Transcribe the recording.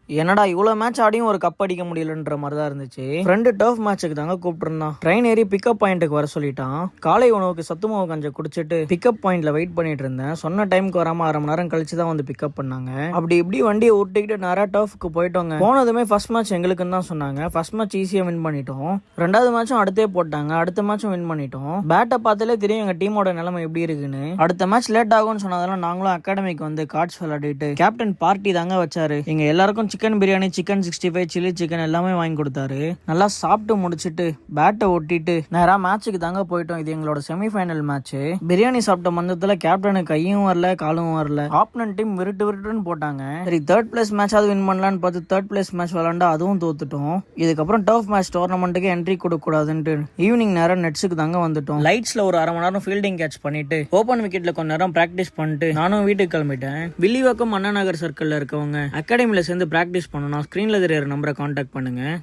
என்னடா இவ்வளவு மேட்ச் ஆடியும் ஒரு கப் அடிக்க முடியலன்ற மாதிரி தான் இருந்துச்சு. ஃப்ரெண்டு டர்ஃப் மேட்சுக்கு தாங்க கூப்பிட்டுருந்தான். ட்ரெயின் ஏறி பிக்கப் பாயிண்ட்டுக்கு வர சொல்லிட்டான். காலை உணவுக்கு சத்து மாவு கொஞ்சம் குடிச்சிட்டு பிக்கப் பாயிண்ட்ல வெயிட் பண்ணிட்டு இருந்தேன். சொன்ன டைமுக்கு வராம அரை மணி நேரம் கழிச்சு தான் வந்து பிக்கப் பண்ணாங்க. அப்படி இப்படி வண்டியை ஊட்டிக்கிட்டு நேரா டர்ஃப்க்கு போயிட்டோங்க. போனதுமே ஃபர்ஸ்ட் மேட்ச் எங்களுக்குன்னு தான் சொன்னாங்க. ஃபர்ஸ்ட் மேட்ச் ஈஸியா வின் பண்ணிட்டோம். ரெண்டாவது மேட்சும் அடுத்தே போட்டாங்க. அடுத்த மேட்சும் வின் பண்ணிட்டோம். பேட்டை பார்த்தாலே தெரியும் எங்க டீமோட நிலைமை எப்படி இருக்குன்னு. அடுத்த மேட்ச் லேட் ஆகும்னு சொன்னதெல்லாம் நாங்களும் அகாடமிக்கு வந்து கார்ட்ஸ் விளையாடிட்டு கேப்டன் பார்ட்டி தாங்க வச்சாரு. எங்க எல்லாருக்கும் chicken biryani, chicken 65, chilli chicken எல்லாமே வாங்கி கொடுத்தாரு. நல்லா சாப்பிட்டு முடிச்சிட்டு பேட்டை ஒட்டிட்டு நேரா மேட்சுக்கு தாங்க போயிட்டோம். இது எங்களோட செமிஃபைனல் மேட்ச். பிரியாணி சாப்பிட்ட மந்தத்துல கேப்டனுக்கு கையும் வரல காலும் வரல. ஆப்னன்ட் டீம் விருட்டுன்னு போட்டாங்க. சரி தேர்ட் பிளேஸ் மேட்சாவது வின் பண்ணலான்னு பார்த்து தேர்ட் பிளேஸ் மேட்ச் விளாண்டா அதுவும் தோத்துட்டோம். இதுக்கப்புறம் டர்ஃப் மேட்ச் டோர்னமெண்ட்டுக்கு என்ட்ரி கொடுக்க கூடாதுன்ட்டு ஈவினிங் நேரம் நெட்ஸுக்கு தாங்க வந்துட்டோம். லைட்ஸ்ல ஒரு அரை மணி நேரம் ஃபீல்டிங் கேட்ச் பண்ணிட்டு ஓபன் விக்கெட்ல கொஞ்ச நேரம் பிராக்டிஸ் பண்ணிட்டு நானும் வீட்டுக்கு கிளம்பிட்டேன். வில்லிவாக்கம் அண்ணா நகர் சர்க்கிள்ல இருக்கவங்க அகாடமில சேர்ந்து பிராக்டிஸ் பண்ணணும். ஸ்கிரீன்ல தெரியற நம்பரை கான்டாக்ட் பண்ணுங்க.